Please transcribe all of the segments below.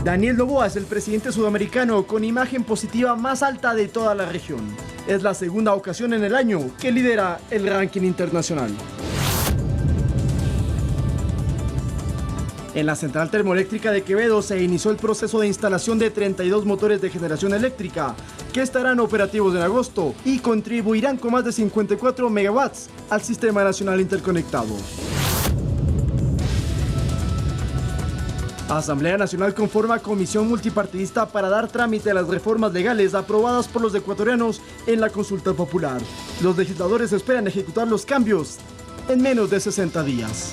Daniel Noboa es el presidente sudamericano con imagen positiva más alta de toda la región. Es la segunda ocasión en el año que lidera el ranking internacional. En la central termoeléctrica de Quevedo se inició el proceso de instalación de 32 motores de generación eléctrica que estarán operativos en agosto y contribuirán con más de 54 megawatts al Sistema Nacional Interconectado. Asamblea Nacional conforma comisión multipartidista para dar trámite a las reformas legales aprobadas por los ecuatorianos en la consulta popular. Los legisladores esperan ejecutar los cambios en menos de 60 días.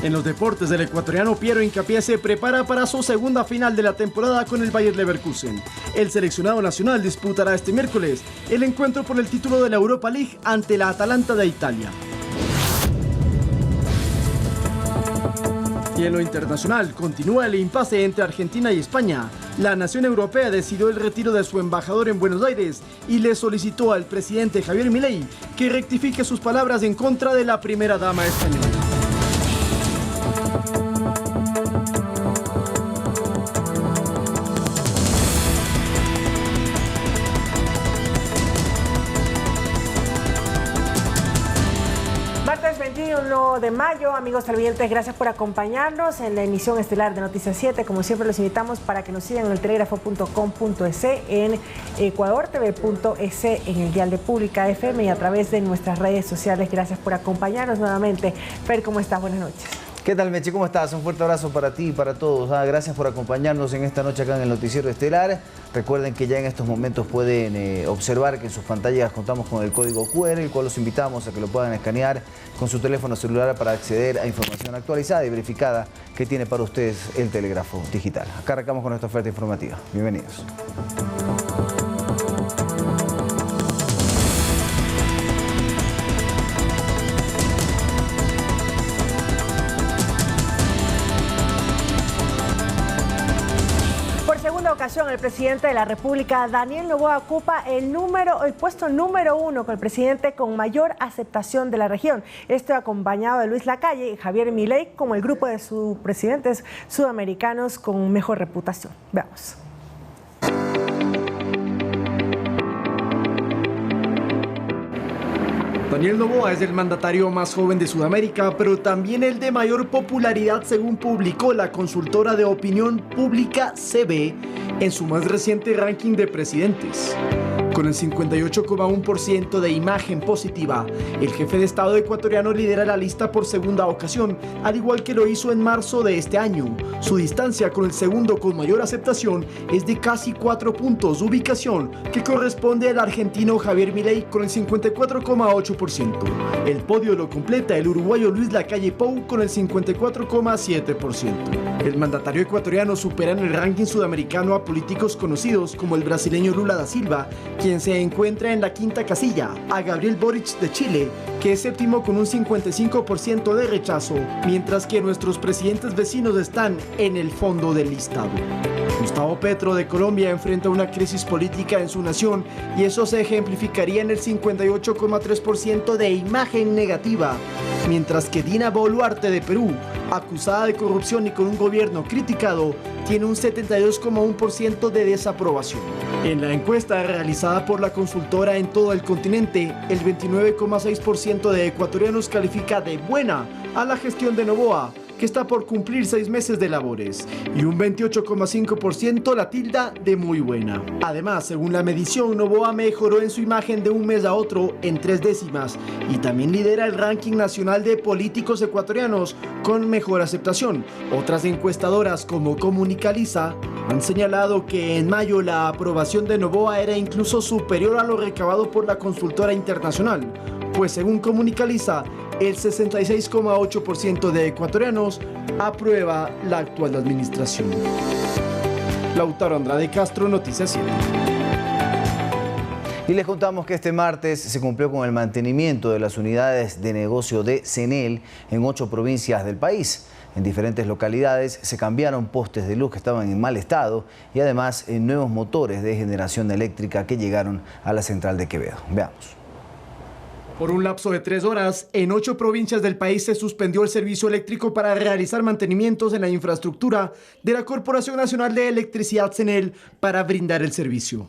En los deportes, el ecuatoriano Piero Hincapié se prepara para su segunda final de la temporada con el Bayer Leverkusen. El seleccionado nacional disputará este miércoles el encuentro por el título de la Europa League ante la Atalanta de Italia. Y en lo internacional, continúa el impasse entre Argentina y España. La nación europea decidió el retiro de su embajador en Buenos Aires y le solicitó al presidente Javier Milei que rectifique sus palabras en contra de la primera dama española. Martes 21 de mayo, amigos televidentes, gracias por acompañarnos en la emisión estelar de Noticias 7. Como siempre, los invitamos para que nos sigan en el telégrafo.com.es, en ecuadortv.es, en el dial de Pública FM y a través de nuestras redes sociales. Gracias por acompañarnos nuevamente. Fer, ¿cómo estás? Buenas noches. ¿Qué tal, Mechi? ¿Cómo estás? Un fuerte abrazo para ti y para todos. Gracias por acompañarnos en esta noche acá en el Noticiero Estelar. Recuerden que ya en estos momentos pueden observar que en sus pantallas contamos con el código QR, el cual los invitamos a que lo puedan escanear con su teléfono celular para acceder a información actualizada y verificada que tiene para ustedes el Telégrafo Digital. Acá arrancamos con nuestra oferta informativa. Bienvenidos. El presidente de la República, Daniel Noboa, ocupa el puesto número 1 con el presidente con mayor aceptación de la región. Esto acompañado de Luis Lacalle y Javier Milei como el grupo de presidentes sudamericanos con mejor reputación. Veamos. Daniel Noboa es el mandatario más joven de Sudamérica, pero también el de mayor popularidad, según publicó la consultora de opinión pública CB en su más reciente ranking de presidentes. Con el 58,1% de imagen positiva, el jefe de Estado ecuatoriano lidera la lista por segunda ocasión, al igual que lo hizo en marzo de este año. Su distancia con el segundo con mayor aceptación es de casi 4 puntos, ubicación que corresponde al argentino Javier Milei con el 54,8%. El podio lo completa el uruguayo Luis Lacalle Pou con el 54,7%. El mandatario ecuatoriano supera en el ranking sudamericano a políticos conocidos como el brasileño Lula da Silva, quien se encuentra en la quinta casilla, a Gabriel Boric de Chile, que es séptimo con un 55% de rechazo, mientras que nuestros presidentes vecinos están en el fondo del listado. Gustavo Petro de Colombia enfrenta una crisis política en su nación y eso se ejemplificaría en el 58,3% de imagen negativa, mientras que Dina Boluarte de Perú, acusada de corrupción y con un gobierno criticado, tiene un 72,1% de desaprobación. En la encuesta realizada por la consultora en todo el continente, el 29,6% de ecuatorianos califica de buena a la gestión de Noboa, que está por cumplir 6 meses de labores, y un 28,5% la tilda de muy buena. Además, según la medición, Noboa mejoró en su imagen de un mes a otro en 3 décimas y también lidera el ranking nacional de políticos ecuatorianos con mejor aceptación. Otras encuestadoras como Comunicaliza han señalado que en mayo la aprobación de Noboa era incluso superior a lo recabado por la consultora internacional, pues según Comunicaliza, el 66,8% de ecuatorianos aprueba la actual administración. Lautaro Andrade Castro, Noticias 7. Y les contamos que este martes se cumplió con el mantenimiento de las unidades de negocio de CENEL en 8 provincias del país. En diferentes localidades se cambiaron postes de luz que estaban en mal estado y además nuevos motores de generación eléctrica que llegaron a la central de Quevedo. Veamos. Por un lapso de 3 horas, en 8 provincias del país se suspendió el servicio eléctrico para realizar mantenimientos en la infraestructura de la Corporación Nacional de Electricidad CNEL para brindar el servicio.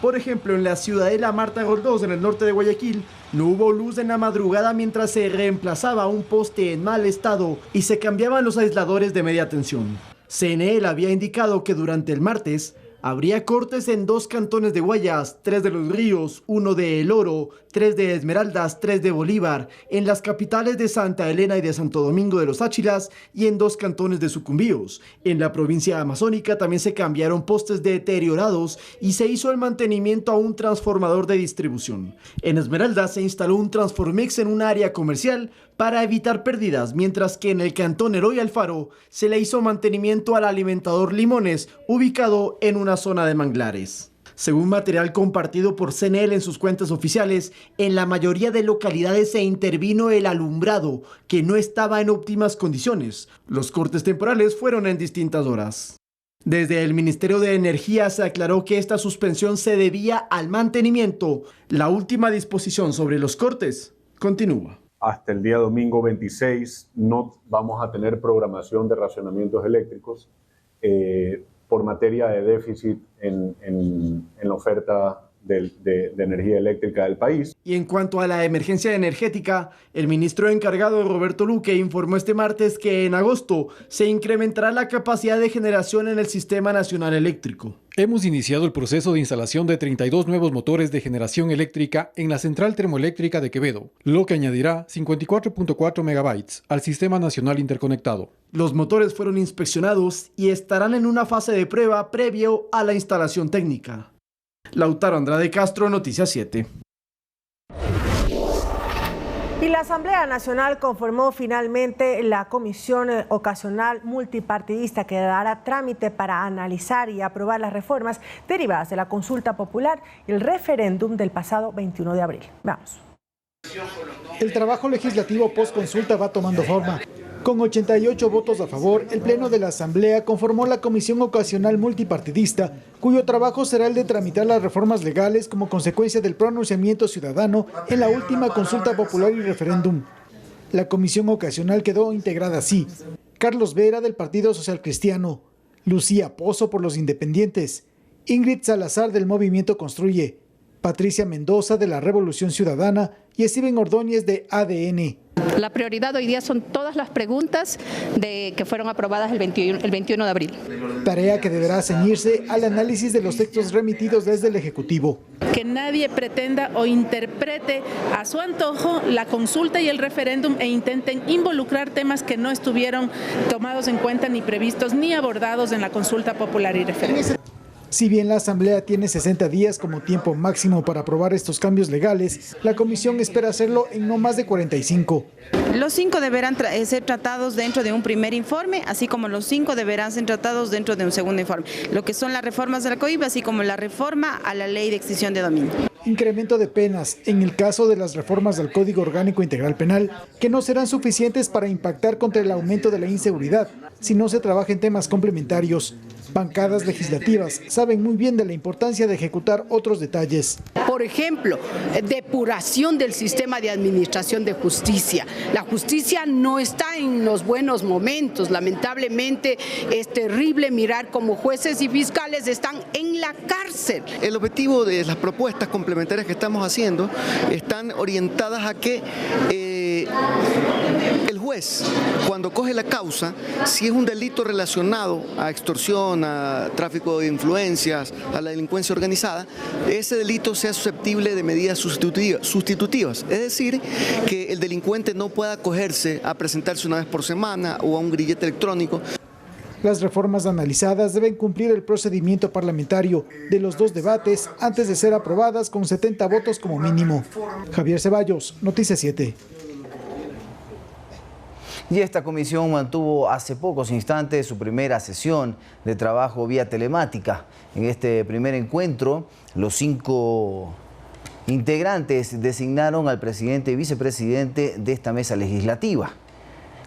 Por ejemplo, en la ciudadela Marta Roldós, en el norte de Guayaquil, no hubo luz en la madrugada mientras se reemplazaba un poste en mal estado y se cambiaban los aisladores de media tensión. CNEL había indicado que durante el martes habría cortes en 2 cantones de Guayas, 3 de Los Ríos, 1 de El Oro, 3 de Esmeraldas, 3 de Bolívar, en las capitales de Santa Elena y de Santo Domingo de los Áchilas y en 2 cantones de Sucumbíos. En la provincia amazónica también se cambiaron postes deteriorados y se hizo el mantenimiento a un transformador de distribución. En Esmeraldas se instaló un Transformix en un área comercial para evitar pérdidas, mientras que en el cantón Eloy Alfaro se le hizo mantenimiento al alimentador Limones, ubicado en una zona de manglares. Según material compartido por CNEL en sus cuentas oficiales, en la mayoría de localidades se intervino el alumbrado, que no estaba en óptimas condiciones. Los cortes temporales fueron en distintas horas. Desde el Ministerio de Energía se aclaró que esta suspensión se debía al mantenimiento. La última disposición sobre los cortes continúa. Hasta el día domingo 26 no vamos a tener programación de racionamientos eléctricos por materia de déficit en la oferta de energía eléctrica del país. Y en cuanto a la emergencia energética, el ministro encargado Roberto Luque informó este martes que en agosto se incrementará la capacidad de generación en el Sistema Nacional Eléctrico. Hemos iniciado el proceso de instalación de 32 nuevos motores de generación eléctrica en la central termoeléctrica de Quevedo, lo que añadirá 54.4 megabytes al Sistema Nacional Interconectado. Los motores fueron inspeccionados y estarán en una fase de prueba previo a la instalación técnica. Lautaro Andrade Castro, Noticias 7. Y la Asamblea Nacional conformó finalmente la Comisión Ocasional Multipartidista que dará trámite para analizar y aprobar las reformas derivadas de la consulta popular y el referéndum del pasado 21 de abril. Vamos. El trabajo legislativo post-consulta va tomando forma. Con 88 votos a favor, el Pleno de la Asamblea conformó la Comisión Ocasional Multipartidista, cuyo trabajo será el de tramitar las reformas legales como consecuencia del pronunciamiento ciudadano en la última consulta popular y referéndum. La Comisión Ocasional quedó integrada así: Carlos Vera, del Partido Social Cristiano; Lucía Pozo, por los Independientes; Ingrid Salazar, del Movimiento Construye; Patricia Mendoza, de la Revolución Ciudadana; y Steven Ordóñez, de ADN. La prioridad hoy día son todas las preguntas que fueron aprobadas el 21 de abril. Tarea que deberá ceñirse al análisis de los textos remitidos desde el Ejecutivo. Que nadie pretenda o interprete a su antojo la consulta y el referéndum e intenten involucrar temas que no estuvieron tomados en cuenta ni previstos ni abordados en la consulta popular y referéndum. Si bien la Asamblea tiene 60 días como tiempo máximo para aprobar estos cambios legales, la Comisión espera hacerlo en no más de 45. Los 5 deberán ser tratados dentro de un primer informe, así como los 5 deberán ser tratados dentro de un segundo informe, lo que son las reformas de la COIP, así como la reforma a la Ley de Extinción de Dominio. Incremento de penas en el caso de las reformas del Código Orgánico Integral Penal, que no serán suficientes para impactar contra el aumento de la inseguridad si no se trabaja en temas complementarios. Bancadas legislativas saben muy bien de la importancia de ejecutar otros detalles. Por ejemplo, depuración del sistema de administración de justicia. La justicia no está en los buenos momentos. Lamentablemente es terrible mirar cómo jueces y fiscales están en la cárcel. El objetivo de las propuestas complementarias que estamos haciendo están orientadas a que el juez, cuando coge la causa, si es un delito relacionado a extorsión, a tráfico de influencias, a la delincuencia organizada, ese delito sea susceptible de medidas sustitutivas. Es decir, que el delincuente no pueda acogerse a presentarse una vez por semana o a un grillete electrónico. Las reformas analizadas deben cumplir el procedimiento parlamentario de los 2 debates antes de ser aprobadas con 70 votos como mínimo. Javier Ceballos, Noticias 7. Y esta comisión mantuvo hace pocos instantes su primera sesión de trabajo vía telemática. En este primer encuentro, los 5 integrantes designaron al presidente y vicepresidente de esta mesa legislativa.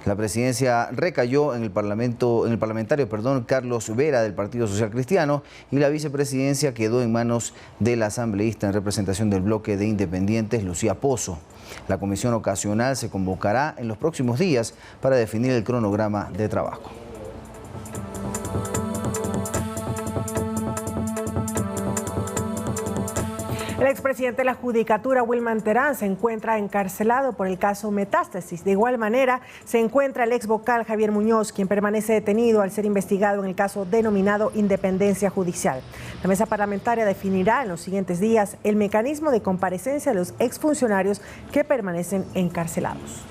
La presidencia recayó en el parlamentario Carlos Vera del Partido Social Cristiano y la vicepresidencia quedó en manos del asambleísta en representación del bloque de independientes Lucía Pozo. La comisión ocasional se convocará en los próximos días para definir el cronograma de trabajo. El expresidente de la Judicatura, Wilman Terán, se encuentra encarcelado por el caso Metástasis. De igual manera, se encuentra el ex vocal Javier Muñoz, quien permanece detenido al ser investigado en el caso denominado Independencia Judicial. La mesa parlamentaria definirá en los siguientes días el mecanismo de comparecencia de los exfuncionarios que permanecen encarcelados.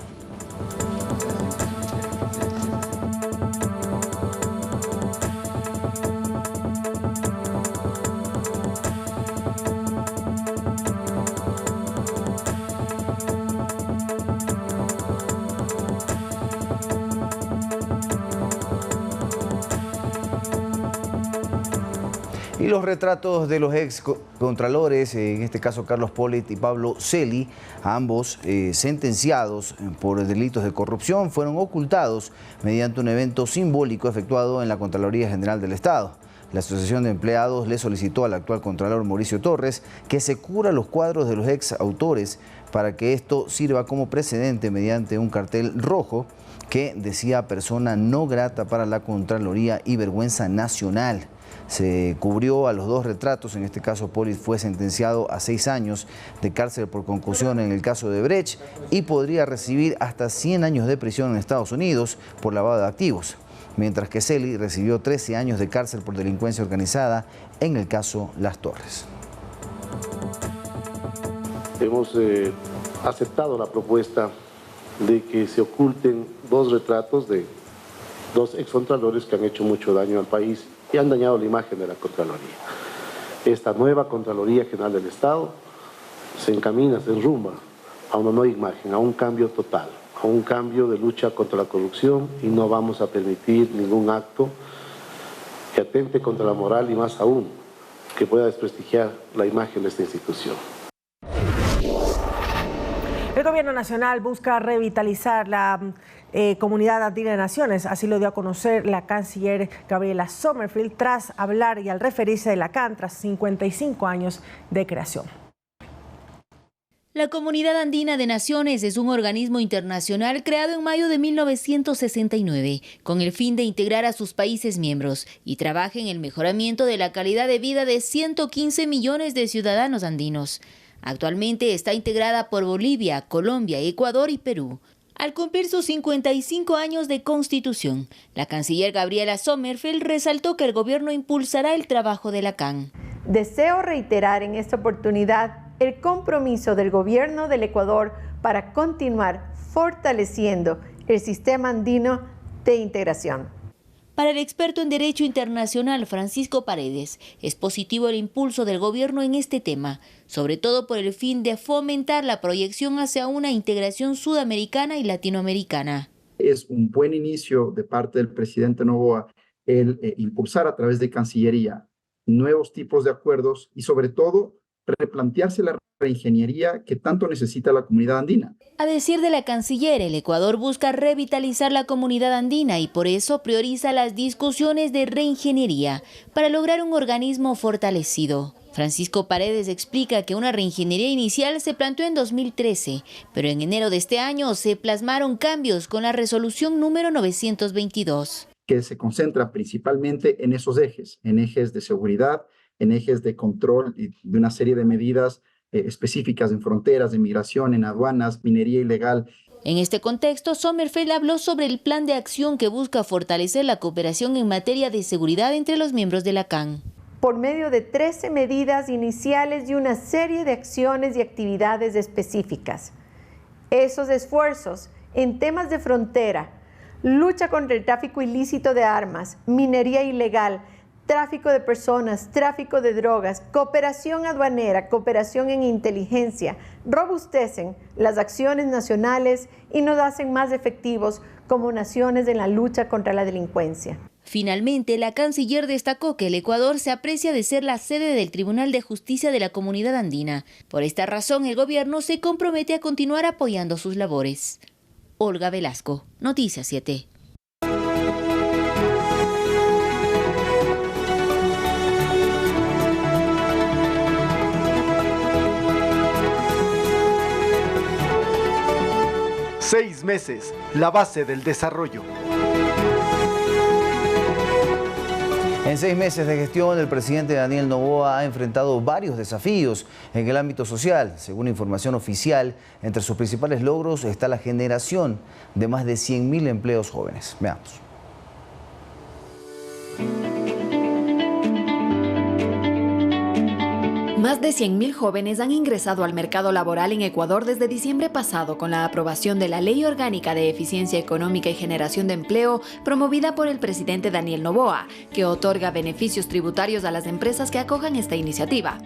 Y los retratos de los ex contralores, en este caso Carlos Pollitt y Pablo Celi, ambos sentenciados por delitos de corrupción, fueron ocultados mediante un evento simbólico efectuado en la Contraloría General del Estado. La Asociación de Empleados le solicitó al actual contralor Mauricio Torres que se cubra los cuadros de los ex autores para que esto sirva como precedente mediante un cartel rojo que decía persona no grata para la Contraloría y vergüenza nacional. Se cubrió a los dos retratos, en este caso Pollitt fue sentenciado a 6 años de cárcel por concusión en el caso de Brecht y podría recibir hasta 100 años de prisión en Estados Unidos por lavado de activos, mientras que Celi recibió 13 años de cárcel por delincuencia organizada en el caso Las Torres. Hemos aceptado la propuesta de que se oculten 2 retratos de 2 excontralores que han hecho mucho daño al país y han dañado la imagen de la Contraloría. Esta nueva Contraloría General del Estado se encamina, se enrumba a una nueva imagen, a un cambio total, a un cambio de lucha contra la corrupción y no vamos a permitir ningún acto que atente contra la moral y más aún que pueda desprestigiar la imagen de esta institución. El gobierno nacional busca revitalizar la comunidad andina de naciones, así lo dio a conocer la canciller Gabriela Sommerfield tras hablar y al referirse de la CAN tras 55 años de creación. La Comunidad Andina de Naciones es un organismo internacional creado en mayo de 1969 con el fin de integrar a sus países miembros y trabaja en el mejoramiento de la calidad de vida de 115 millones de ciudadanos andinos. Actualmente está integrada por Bolivia, Colombia, Ecuador y Perú. Al cumplir sus 55 años de constitución, la canciller Gabriela Sommerfield resaltó que el gobierno impulsará el trabajo de la CAN. Deseo reiterar en esta oportunidad el compromiso del gobierno del Ecuador para continuar fortaleciendo el sistema andino de integración. Para el experto en Derecho Internacional Francisco Paredes, es positivo el impulso del gobierno en este tema, sobre todo por el fin de fomentar la proyección hacia una integración sudamericana y latinoamericana. Es un buen inicio de parte del presidente Noboa el impulsar a través de Cancillería nuevos tipos de acuerdos y sobre todo replantearse la reingeniería que tanto necesita la comunidad andina. A decir de la canciller, el Ecuador busca revitalizar la comunidad andina y por eso prioriza las discusiones de reingeniería para lograr un organismo fortalecido. Francisco Paredes explica que una reingeniería inicial se planteó en 2013, pero en enero de este año se plasmaron cambios con la resolución número 922. Que se concentra principalmente en esos ejes, en ejes de seguridad, en ejes de control y de una serie de medidas específicas en fronteras, de migración, en aduanas, minería ilegal. En este contexto, Sommerfield habló sobre el plan de acción que busca fortalecer la cooperación en materia de seguridad entre los miembros de la CAN. Por medio de 13 medidas iniciales y una serie de acciones y actividades específicas. Esos esfuerzos en temas de frontera, lucha contra el tráfico ilícito de armas, minería ilegal, tráfico de personas, tráfico de drogas, cooperación aduanera, cooperación en inteligencia, robustecen las acciones nacionales y nos hacen más efectivos como naciones en la lucha contra la delincuencia. Finalmente, la canciller destacó que el Ecuador se aprecia de ser la sede del Tribunal de Justicia de la Comunidad Andina. Por esta razón, el gobierno se compromete a continuar apoyando sus labores. Olga Velasco, Noticias 7. Seis meses, la base del desarrollo. En 6 meses de gestión, el presidente Daniel Noboa ha enfrentado varios desafíos en el ámbito social. Según información oficial, entre sus principales logros está la generación de más de 100.000 empleos jóvenes. Veamos. Más de 100.000 jóvenes han ingresado al mercado laboral en Ecuador desde diciembre pasado con la aprobación de la Ley Orgánica de Eficiencia Económica y Generación de Empleo promovida por el presidente Daniel Noboa, que otorga beneficios tributarios a las empresas que acojan esta iniciativa.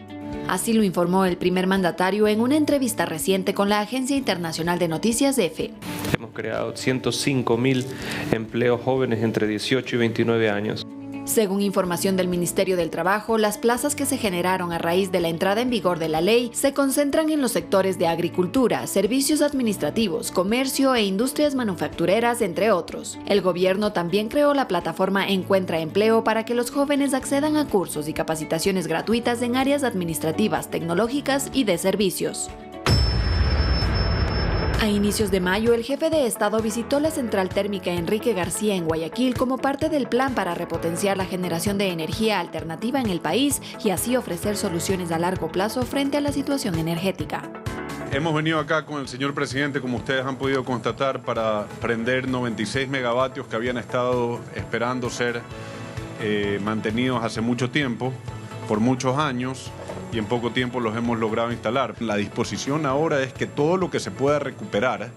Así lo informó el primer mandatario en una entrevista reciente con la Agencia Internacional de Noticias EFE. Hemos creado 105.000 empleos jóvenes entre 18 y 29 años. Según información del Ministerio del Trabajo, las plazas que se generaron a raíz de la entrada en vigor de la ley se concentran en los sectores de agricultura, servicios administrativos, comercio e industrias manufactureras, entre otros. El gobierno también creó la plataforma Encuentra Empleo para que los jóvenes accedan a cursos y capacitaciones gratuitas en áreas administrativas, tecnológicas y de servicios. A inicios de mayo, el jefe de Estado visitó la central térmica Enrique García en Guayaquil como parte del plan para repotenciar la generación de energía alternativa en el país y así ofrecer soluciones a largo plazo frente a la situación energética. Hemos venido acá con el señor presidente, como ustedes han podido constatar, para prender 96 megavatios que habían estado esperando ser mantenidos hace mucho tiempo, por muchos años, y en poco tiempo los hemos logrado instalar. La disposición ahora es que todo lo que se pueda recuperar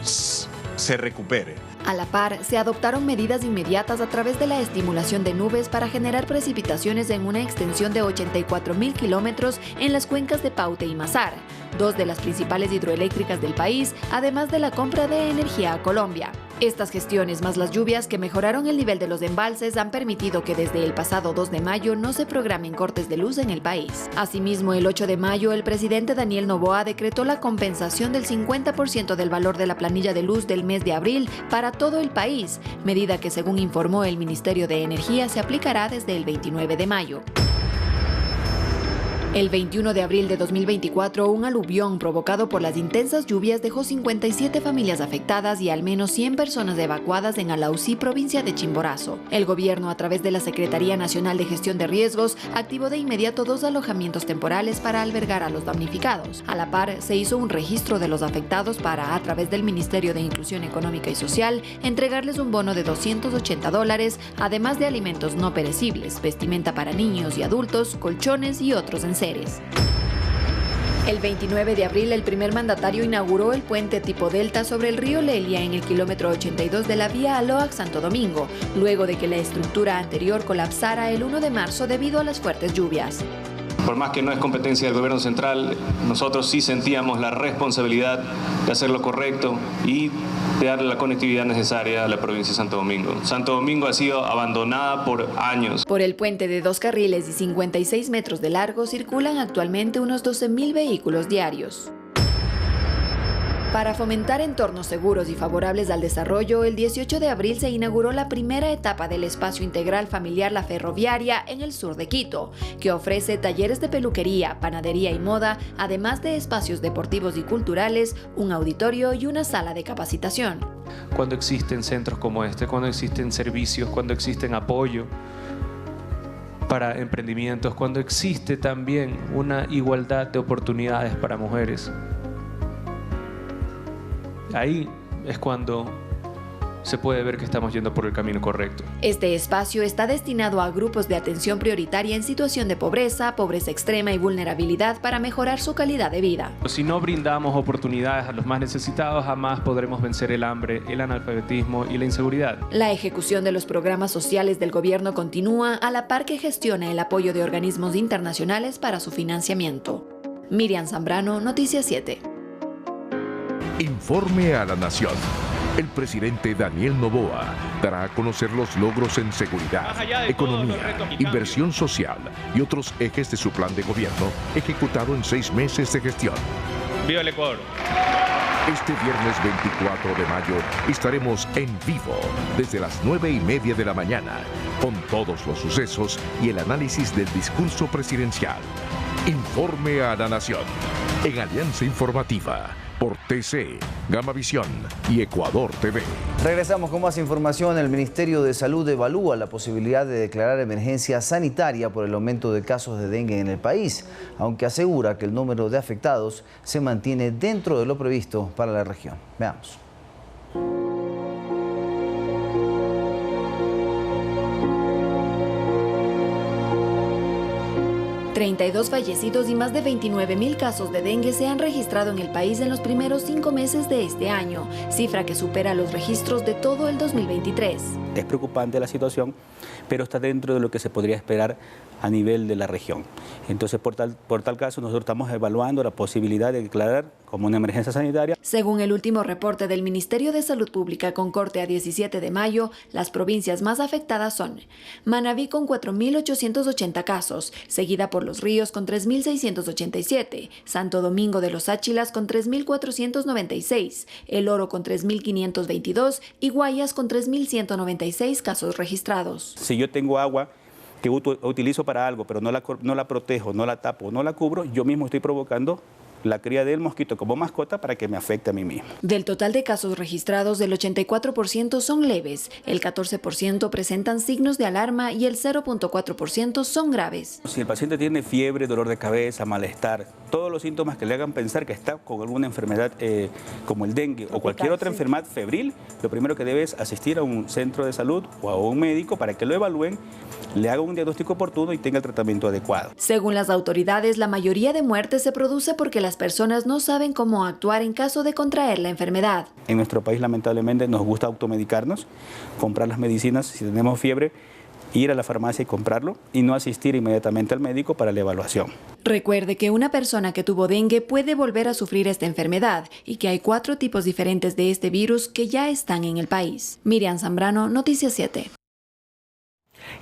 se recupere. A la par, se adoptaron medidas inmediatas a través de la estimulación de nubes para generar precipitaciones en una extensión de 84.000 kilómetros en las cuencas de Paute y Mazar, dos de las principales hidroeléctricas del país, además de la compra de energía a Colombia. Estas gestiones, más las lluvias que mejoraron el nivel de los embalses, han permitido que desde el pasado 2 de mayo no se programen cortes de luz en el país. Asimismo, el 8 de mayo, el presidente Daniel Noboa decretó la compensación del 50% del valor de la planilla de luz del mes de abril para todo el país, medida que, según informó el Ministerio de Energía, se aplicará desde el 29 de mayo. El 21 de abril de 2024, un aluvión provocado por las intensas lluvias dejó 57 familias afectadas y al menos 100 personas evacuadas en Alausí, provincia de Chimborazo. El gobierno, a través de la Secretaría Nacional de Gestión de Riesgos, activó de inmediato 2 alojamientos temporales para albergar a los damnificados. A la par, se hizo un registro de los afectados para, a través del Ministerio de Inclusión Económica y Social, entregarles un bono de $280, además de alimentos no perecibles, vestimenta para niños y adultos, colchones y otros enseres. El 29 de abril, el primer mandatario inauguró el puente tipo Delta sobre el río Lelia en el kilómetro 82 de la vía Aloac-Santo Domingo, luego de que la estructura anterior colapsara el 1 de marzo debido a las fuertes lluvias. Por más que no es competencia del gobierno central, nosotros sí sentíamos la responsabilidad de hacer lo correcto y de darle la conectividad necesaria a la provincia de Santo Domingo. Santo Domingo ha sido abandonada por años. Por el puente de 2 carriles y 56 metros de largo circulan actualmente unos 12.000 vehículos diarios. Para fomentar entornos seguros y favorables al desarrollo, el 18 de abril se inauguró la primera etapa del espacio integral familiar La Ferroviaria en el sur de Quito, que ofrece talleres de peluquería, panadería y moda, además de espacios deportivos y culturales, un auditorio y una sala de capacitación. Cuando existen centros como este, cuando existen servicios, cuando existen apoyo para emprendimientos, cuando existe también una igualdad de oportunidades para mujeres. Ahí es cuando se puede ver que estamos yendo por el camino correcto. Este espacio está destinado a grupos de atención prioritaria en situación de pobreza, pobreza extrema y vulnerabilidad para mejorar su calidad de vida. Si no brindamos oportunidades a los más necesitados, jamás podremos vencer el hambre, el analfabetismo y la inseguridad. La ejecución de los programas sociales del gobierno continúa a la par que gestiona el apoyo de organismos internacionales para su financiamiento. Miriam Zambrano, Noticias 7. Informe a la Nación. El presidente Daniel Noboa dará a conocer los logros en seguridad, economía, inversión social y otros ejes de su plan de gobierno ejecutado en 6 meses de gestión. ¡Viva el Ecuador! Este viernes 24 de mayo estaremos en vivo desde las 9:30 de la mañana con todos los sucesos y el análisis del discurso presidencial. Informe a la Nación en Alianza Informativa por TC, Gamavisión y Ecuador TV. Regresamos con más información. El Ministerio de Salud evalúa la posibilidad de declarar emergencia sanitaria por el aumento de casos de dengue en el país, aunque asegura que el número de afectados se mantiene dentro de lo previsto para la región. Veamos. 32 fallecidos y más de 29.000 casos de dengue se han registrado en el país en los primeros 5 meses de este año, cifra que supera los registros de todo el 2023. Es preocupante la situación, pero está dentro de lo que se podría esperar a nivel de la región. Entonces, por tal caso, nosotros estamos evaluando la posibilidad de declarar como una emergencia sanitaria. Según el último reporte del Ministerio de Salud Pública con corte a 17 de mayo, las provincias más afectadas son Manabí con 4.880 casos, seguida por Los Ríos con 3.687, Santo Domingo de los Áchilas con 3.496, El Oro con 3.522 y Guayas con 3.196 casos registrados. Si yo tengo agua que utilizo para algo, pero no la protejo, no la tapo, no la cubro, yo mismo estoy provocando la cría del mosquito como mascota para que me afecte a mí mismo. Del total de casos registrados, el 84% son leves, el 14% presentan signos de alarma y el 0.4% son graves. Si el paciente tiene fiebre, dolor de cabeza, malestar, todos los síntomas que le hagan pensar que está con alguna enfermedad como el dengue o cualquier otra enfermedad febril, lo primero que debe es asistir a un centro de salud o a un médico para que lo evalúen, le haga un diagnóstico oportuno y tenga el tratamiento adecuado. Según las autoridades, la mayoría de muertes se produce porque las personas no saben cómo actuar en caso de contraer la enfermedad. En nuestro país, lamentablemente, nos gusta automedicarnos, comprar las medicinas si tenemos fiebre, ir a la farmacia y comprarlo y no asistir inmediatamente al médico para la evaluación. Recuerde que una persona que tuvo dengue puede volver a sufrir esta enfermedad y que hay 4 tipos diferentes de este virus que ya están en el país. Miriam Zambrano, Noticias 7.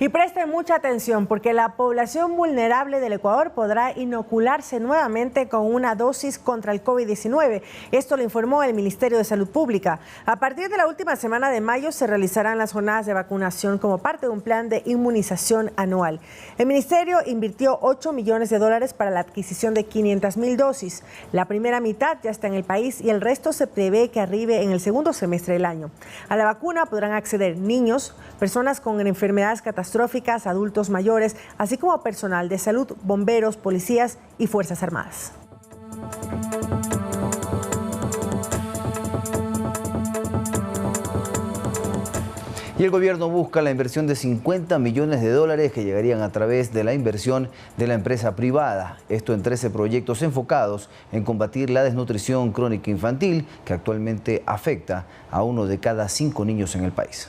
Y presten mucha atención porque la población vulnerable del Ecuador podrá inocularse nuevamente con una dosis contra el COVID-19. Esto lo informó el Ministerio de Salud Pública. A partir de la última semana de mayo se realizarán las jornadas de vacunación como parte de un plan de inmunización anual. El Ministerio invirtió $8 millones para la adquisición de 500,000 dosis. La primera mitad ya está en el país y el resto se prevé que arribe en el segundo semestre del año. A la vacuna podrán acceder niños, personas con enfermedades catastróficas, adultos mayores, así como personal de salud, bomberos, policías y Fuerzas Armadas. Y el gobierno busca la inversión de $50 millones que llegarían a través de la inversión de la empresa privada. Esto en 13 proyectos enfocados en combatir la desnutrición crónica infantil que actualmente afecta a 1 de cada 5 niños en el país.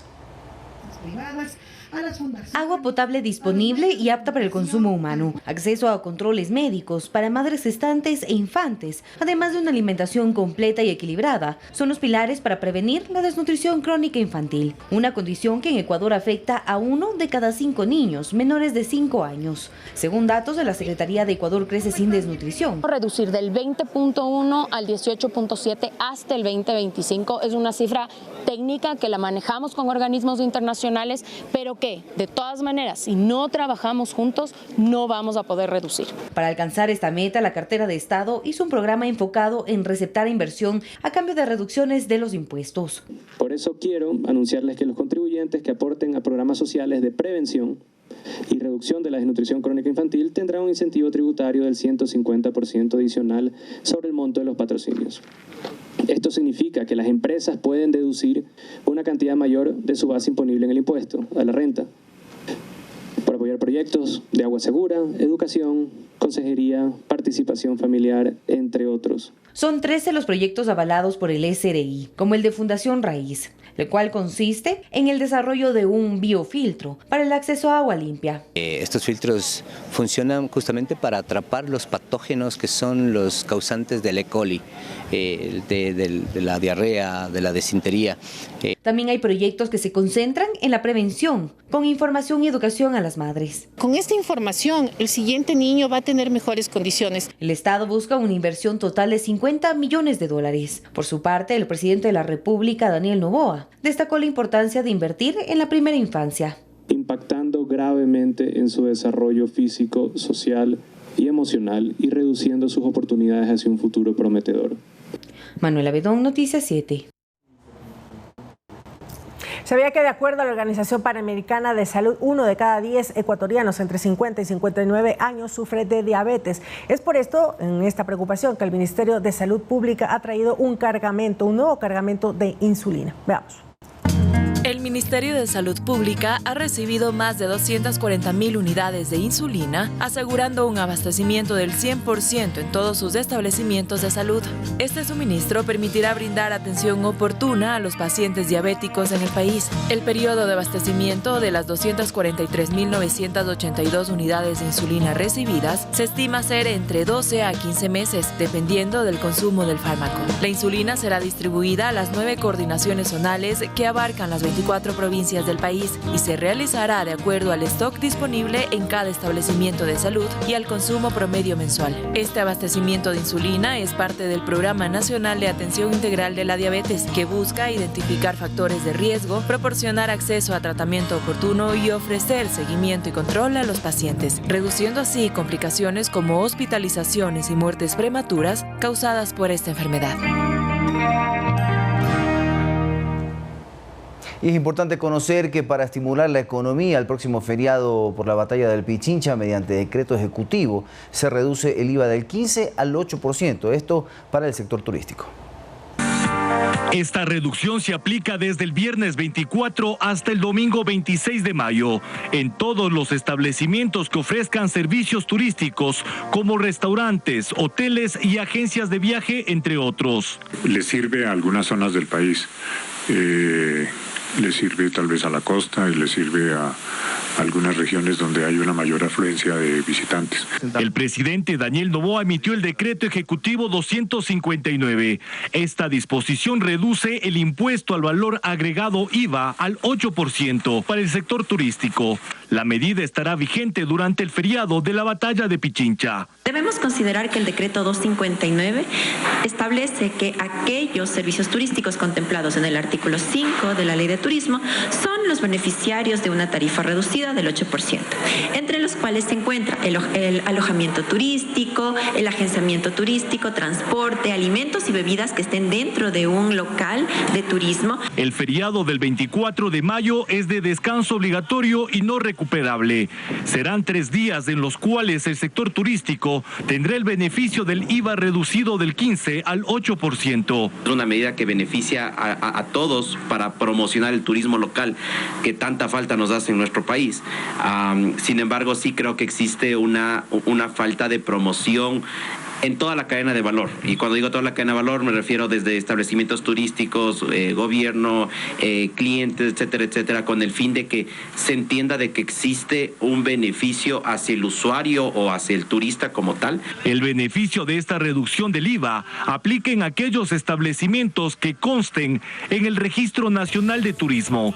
Agua potable disponible y apta para el consumo humano, acceso a controles médicos para madres gestantes e infantes, además de una alimentación completa y equilibrada, son los pilares para prevenir la desnutrición crónica infantil, una condición que en Ecuador afecta a 1 de cada 5 niños menores de 5 años, según datos de la Secretaría de Ecuador Crece Sin Desnutrición. Reducir del 20.1 al 18.7 hasta el 2025 es una cifra técnica que la manejamos con organismos internacionales, pero que de todas maneras, si no trabajamos juntos, no vamos a poder reducir. Para alcanzar esta meta, la cartera de Estado hizo un programa enfocado en receptar inversión a cambio de reducciones de los impuestos. Por eso quiero anunciarles que los contribuyentes que aporten a programas sociales de prevención y reducción de la desnutrición crónica infantil tendrán un incentivo tributario del 150% adicional sobre el monto de los patrocinios. Esto significa que las empresas pueden deducir una cantidad mayor de su base imponible en el impuesto a la renta para apoyar proyectos de agua segura, educación, consejería, participación familiar, entre otros. Son 13 los proyectos avalados por el SRI, como el de Fundación Raíz. lo cual consiste en el desarrollo de un biofiltro para el acceso a agua limpia. Estos filtros funcionan justamente para atrapar los patógenos que son los causantes del E. coli, de la diarrea, de la disentería. También hay proyectos que se concentran en la prevención, con información y educación a las madres. Con esta información, el siguiente niño va a tener mejores condiciones. El Estado busca una inversión total de $50 millones. Por su parte, el presidente de la República, Daniel Noboa, destacó la importancia de invertir en la primera infancia, impactando gravemente en su desarrollo físico, social y emocional y reduciendo sus oportunidades hacia un futuro prometedor. Manuela Bedón, Noticias 7. ¿Sabía que de acuerdo a la Organización Panamericana de Salud, 1 de cada 10 ecuatorianos entre 50 y 59 años sufre de diabetes? Es por esto, en esta preocupación, que el Ministerio de Salud Pública ha traído un nuevo cargamento de insulina. Veamos. El Ministerio de Salud Pública ha recibido más de 240.000 unidades de insulina, asegurando un abastecimiento del 100% en todos sus establecimientos de salud. Este suministro permitirá brindar atención oportuna a los pacientes diabéticos en el país. El periodo de abastecimiento de las 243.982 unidades de insulina recibidas se estima ser entre 12 a 15 meses, dependiendo del consumo del fármaco. La insulina será distribuida a las 9 coordinaciones zonales que abarcan las 24 provincias del país y se realizará de acuerdo al stock disponible en cada establecimiento de salud y al consumo promedio mensual. Este abastecimiento de insulina es parte del Programa Nacional de Atención Integral de la Diabetes, que busca identificar factores de riesgo, proporcionar acceso a tratamiento oportuno y ofrecer seguimiento y control a los pacientes, reduciendo así complicaciones como hospitalizaciones y muertes prematuras causadas por esta enfermedad. Y es importante conocer que para estimular la economía, el próximo feriado por la batalla del Pichincha, mediante decreto ejecutivo, se reduce el IVA del 15 al 8%, esto para el sector turístico. Esta reducción se aplica desde el viernes 24 hasta el domingo 26 de mayo en todos los establecimientos que ofrezcan servicios turísticos como restaurantes, hoteles y agencias de viaje, entre otros. Le sirve a algunas zonas del país. Le sirve tal vez a la costa y le sirve a algunas regiones donde hay una mayor afluencia de visitantes. El presidente Daniel Noboa emitió el decreto ejecutivo 259. Esta disposición reduce el impuesto al valor agregado IVA al 8% para el sector turístico. La medida estará vigente durante el feriado de la batalla de Pichincha. Debemos considerar que el decreto 259 establece que aquellos servicios turísticos contemplados en el artículo 5 de la Ley de Turismo son los beneficiarios de una tarifa reducida del 8%, entre los cuales se encuentra el alojamiento turístico, el agenciamiento turístico, transporte, alimentos y bebidas que estén dentro de un local de turismo. El feriado del 24 de mayo es de descanso obligatorio y no recuperable. Serán 3 días en los cuales el sector turístico tendrá el beneficio del IVA reducido del 15 al 8%. Es una medida que beneficia a todos para promocionar el turismo local que tanta falta nos hace en nuestro país. Sin embargo, sí creo que existe una falta de promoción en toda la cadena de valor. Y cuando digo toda la cadena de valor me refiero desde establecimientos turísticos, gobierno, clientes, etcétera, etcétera, con el fin de que se entienda de que existe un beneficio hacia el usuario o hacia el turista como tal. El beneficio de esta reducción del IVA aplica en aquellos establecimientos que consten en el Registro Nacional de Turismo.